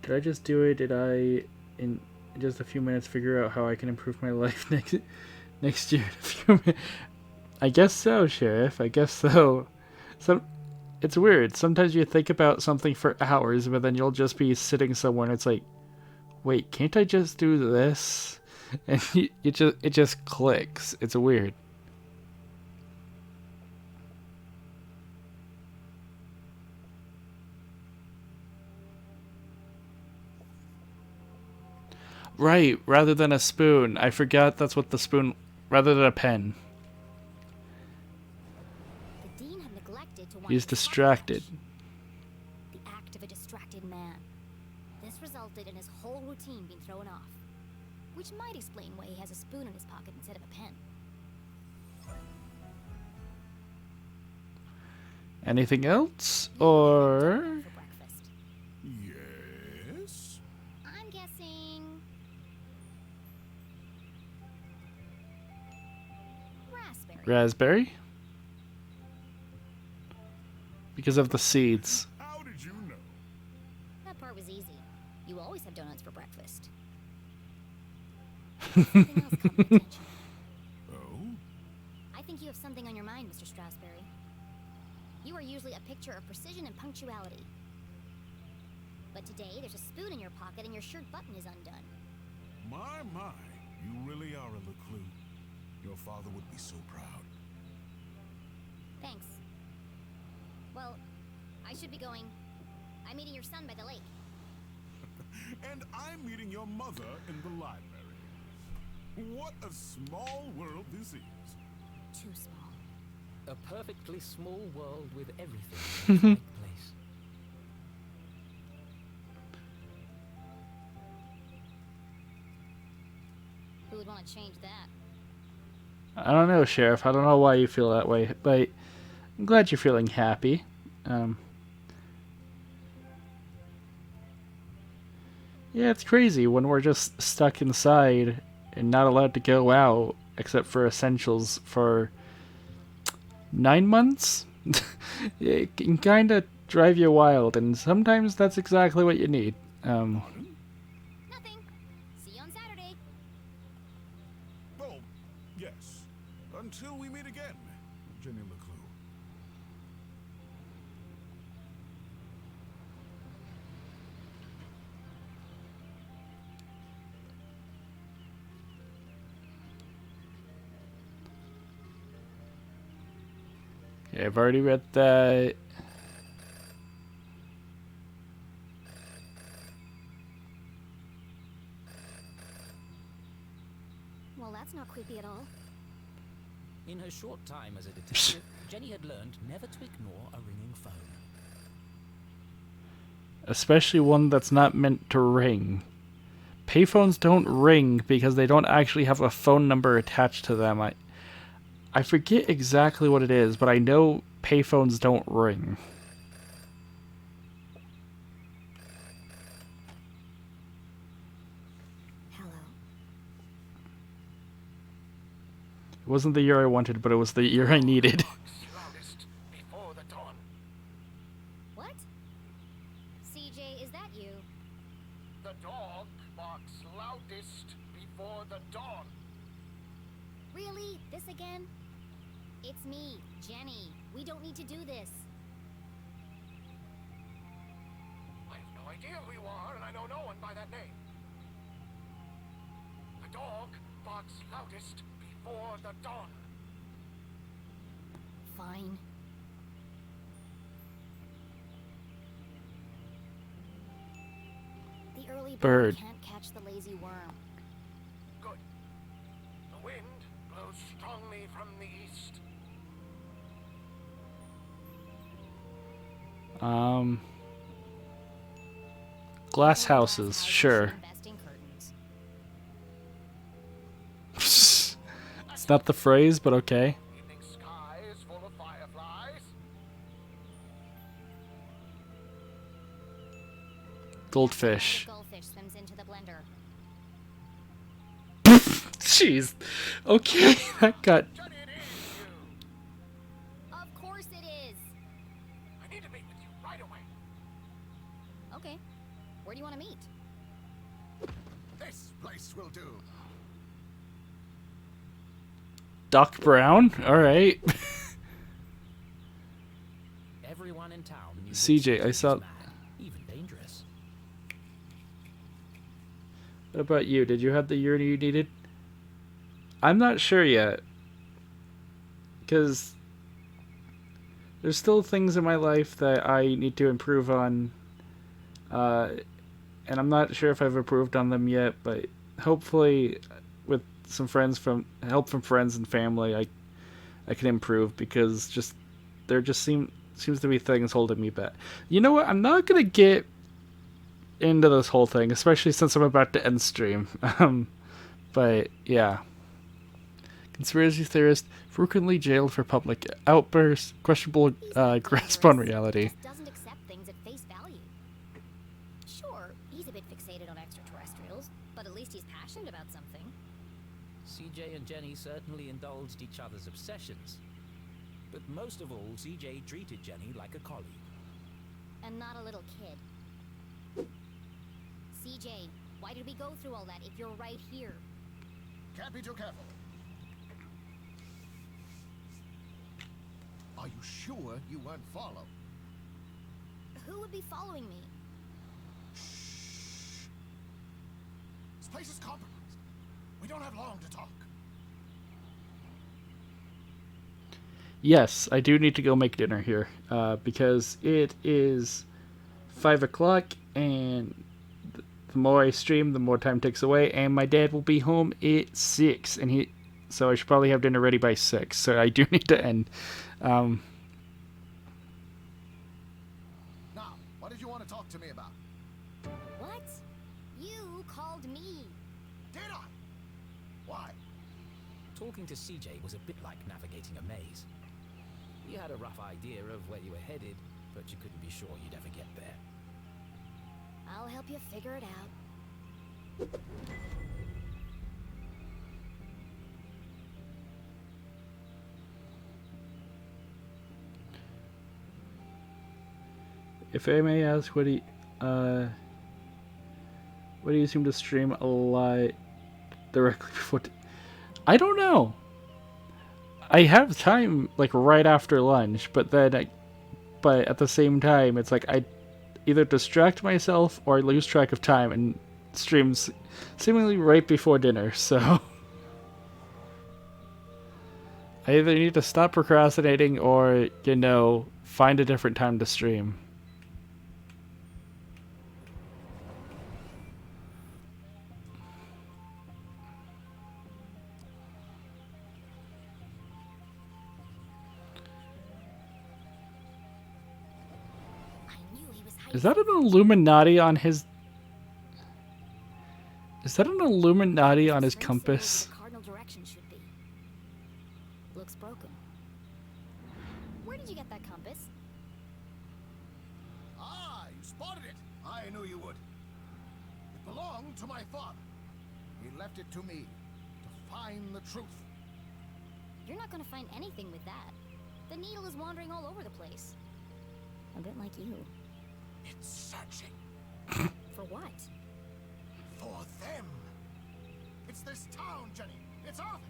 I just do it? Did I, in just a few minutes, figure out how I can improve my life next year? In a few minutes? I guess so, Sheriff. I guess so. It's weird. Sometimes you think about something for hours, but then you'll just be sitting somewhere and it's like, wait, can't I just do this? And it just clicks. It's weird. Right, rather than a spoon. I forgot that's what the spoon... Rather than a pen. The Dean had neglected to wind He's his pocket distracted. watch. The act of a distracted man. This resulted in his whole routine being thrown off. Which might explain why he has a spoon in his pocket instead of a pen. Anything else? Or... For breakfast. Yes? I'm guessing... raspberry. Raspberry? Because of the seeds. How did you know? That part was easy. You always have donuts for breakfast. Something else caught my attention. Oh? I think you have something on your mind, Mr. Strasberry. You are usually a picture of precision and punctuality. But today, there's a spoon in your pocket and your shirt button is undone. My, you really are a LeClue. Your father would be so proud. Thanks. Well, I should be going. I'm meeting your son by the lake. And I'm meeting your mother in the library. What a small world this is. Too small. A perfectly small world with everything in its right place. Who would want to change that? I don't know, Sheriff. I don't know why you feel that way, but I'm glad you're feeling happy. Yeah, it's crazy when we're just stuck inside and not allowed to go out except for essentials for 9 months? It can kind of drive you wild, and sometimes that's exactly what you need. Nothing. See you on Saturday. Oh, yes. Until we meet again, Jenny LeClue. Yeah, I've already read that. Well, that's not creepy at all. In her short time as a detective, Jenny had learned never to ignore a ringing phone. Especially one that's not meant to ring. Payphones don't ring because they don't actually have a phone number attached to them. I forget exactly what it is, but I know payphones don't ring. Hello. It wasn't the year I wanted, but it was the year I needed. Loudest before the dawn. What? CJ, is that you? The dog barks loudest before the dawn. Really? This again? It's me, Jenny. We don't need to do this. I have no idea who you are, and I know no one by that name. The dog barks loudest before the dawn. Fine. The early Bird. can't catch the lazy worm. Good. The wind blows strongly from the east. Glass houses, sure. Investing curtains. It's not the phrase, but okay. Evening sky is full of fireflies. Goldfish. Goldfish swims into the blender. Jeez. Okay, that got... Jenny, it is you. Of course it is. I need to meet with you right away. Okay. Where do you want to meet? This place will do. Doc Brown? Alright. Everyone in town knew that CJ, I was saw... mad, even dangerous. What about you? Did you have the year you needed? I'm not sure yet. Because there's still things in my life that I need to improve on. And I'm not sure if I've improved on them yet, but hopefully with some help from friends and family, I can improve, because just there just seems to be things holding me back. You know what? I'm not gonna get into this whole thing, especially since I'm about to end stream. But yeah, conspiracy theorist frequently jailed for public outbursts, questionable grasp on reality. Just doesn't accept things at face value. Sure, he's a bit fixated on extraterrestrials, but at least he's passionate about something. CJ and Jenny certainly indulged each other's obsessions. But most of all, CJ treated Jenny like a colleague. And not a little kid. CJ, why did we go through all that if you're right here? Can't be too careful. Are you sure you weren't followed? Who would be following me? Shh. This place is compromised. We don't have long to talk. Yes, I do need to go make dinner here, because it is 5 o'clock, and the more I stream, the more time takes away, and my dad will be home at 6, so I should probably have dinner ready by 6, so I do need to end. Now, what did you want to talk to me about? What? You called me. Did I? Why? Talking to CJ was a bit like navigating a maze. You had a rough idea of where you were headed, but you couldn't be sure you'd ever get there. I'll help you figure it out. If I may ask, what do you seem to stream a lot directly before? I don't know. I have time like right after lunch, but but at the same time, it's like I either distract myself or I lose track of time and streams seemingly right before dinner. So I either need to stop procrastinating or, find a different time to stream. I knew he was hiding. Is that an Illuminati on his... Is that an Illuminati on his This fence signals compass? where the cardinal direction should be. Looks broken. Where did you get that compass? Ah, you spotted it. I knew you would. It belonged to my father. He left it to me to find the truth. You're not going to find anything with that. The needle is wandering all over the place. A bit like you. It's searching For what? for them. It's this town, Jenny. It's Atherton.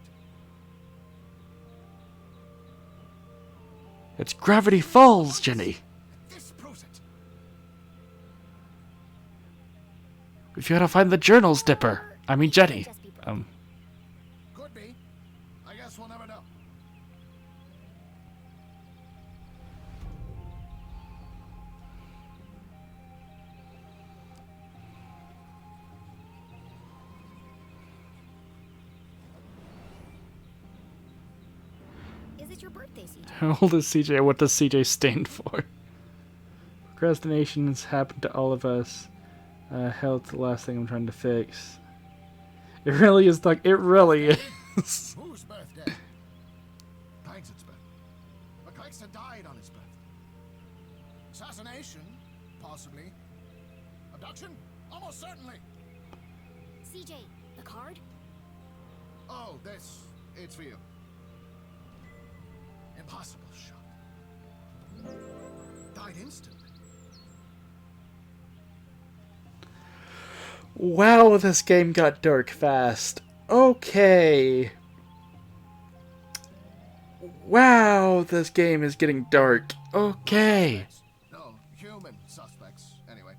It's Gravity Falls, Jenny. This proves it. We've got to find the journals, Dipper. I mean, Jenny. Just be broken. Could be. I guess we'll never know. Is it your birthday, CJ? How old is CJ? What does CJ stand for? Procrastination has happened to all of us. Health's the last thing I'm trying to fix. It really is like it really is. Whose birthday? Clangston's birthday. But Clangston died on his birthday. Assassination? Possibly. Abduction? Almost certainly. CJ, the card? Oh, this. It's for you. Impossible shot. Died instantly. Wow, this game got dark fast. Okay. Wow, this game is getting dark. Okay. No, human suspects, anyway.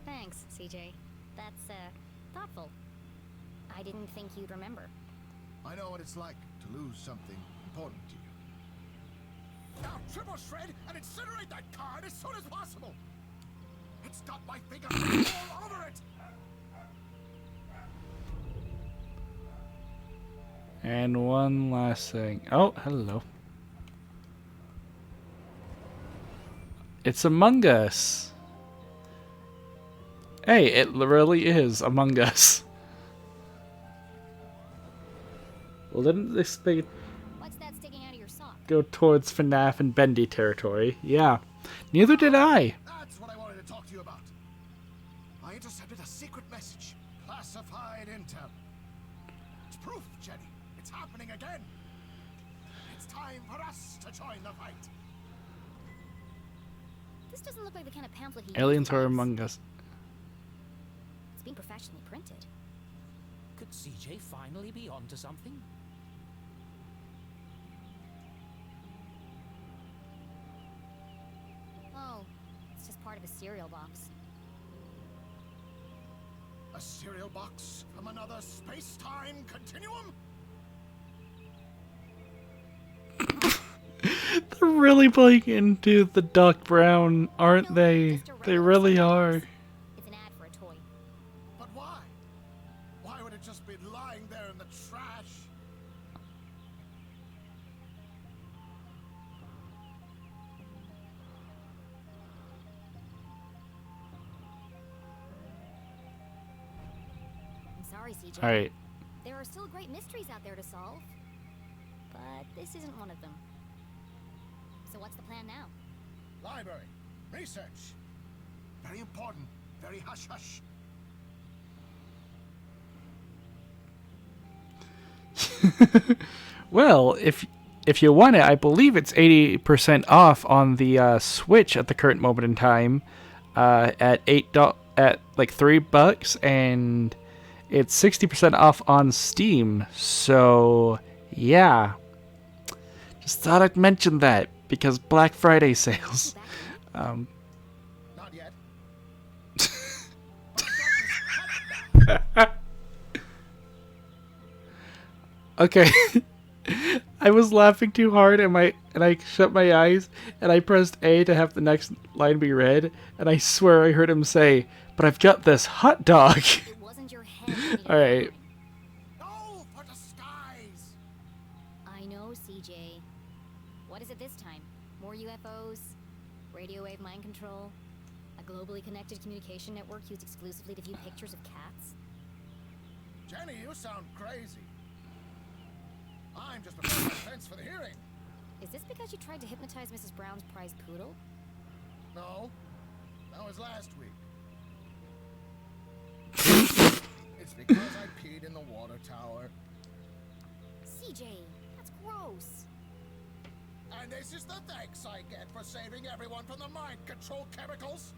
Thanks, CJ. That's, thoughtful. I didn't think you'd remember. I know what it's like to lose something important to you. Now triple shred and incinerate that card as soon as possible. It's got my fingerprints all over it. And one last thing. Oh, hello. It's Among Us. Hey, it really is Among Us. Well, didn't they What's that sticking out of your sock? go towards FNAF and Bendy territory? Yeah. Neither did I. That's what I wanted to talk to you about. I intercepted a secret message. Classified intel. It's proof, Jenny. It's happening again. It's time for us to join the fight. This doesn't look like the kind of pamphlet he Aliens are usually writes. among us. It's being professionally printed. Could CJ finally be onto something? Oh, it's just part of a cereal box. A cereal box from another space-time continuum? They're really playing into the Doc Brown, aren't they? They really are. It's an ad for a toy. But why? Why would it just be lying there in the trash? I'm sorry, CJ. Alright. There are still great mysteries out there to solve. But this isn't one of them. So what's the plan now? Library. Research. Very important. Very hush-hush. Well, if you want it, I believe it's 80% off on the Switch at the current moment in time, at at like $3, and it's 60% off on Steam. So yeah, just thought I'd mention that because Black Friday sales. Not yet. Okay. I was laughing too hard and I shut my eyes and I pressed A to have the next line be read, and I swear I heard him say, "But I've got this hot dog." It wasn't your head. that needed Alright. covering. No, for the skies. I know, CJ. What is it this time? More UFOs? Radio wave mind control? A globally connected communication network used exclusively to view pictures of cats? Jenny, you sound crazy. I'm just a first offense for the hearing. Is this because you tried to hypnotize Mrs. Brown's prize poodle? No, that was last week. It's because I peed in the water tower. CJ, that's gross. And this is the thanks I get for saving everyone from the mind control chemicals.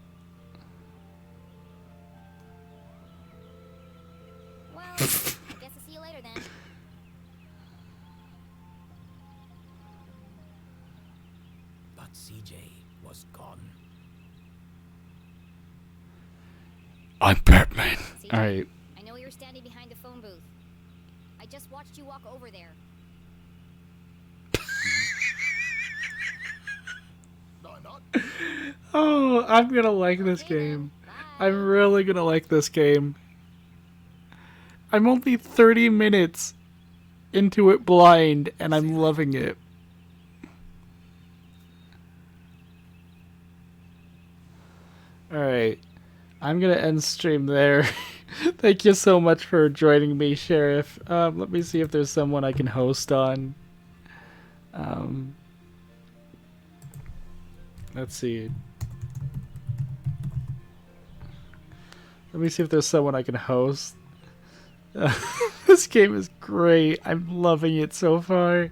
Well, I guess I'll see you later then. But CJ was gone. I'm Batman. CJ, Alright. I know you're standing behind the phone booth. I just watched you walk over there. No, I'm not. Oh, I'm gonna like this Okay then, game. bye. I'm really gonna like this game. I'm only 30 minutes into it blind, and I'm loving it. Alright. I'm gonna end stream there. Thank you so much for joining me, Sheriff. Let me see if there's someone I can host on. Let's see. Let me see if there's someone I can host. This game is great. I'm loving it so far.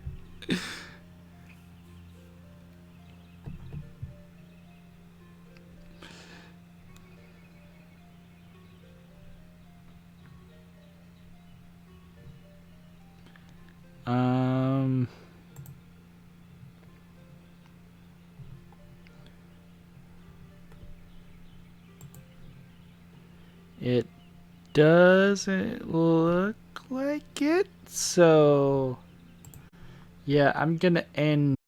It doesn't look like it, so yeah, I'm gonna end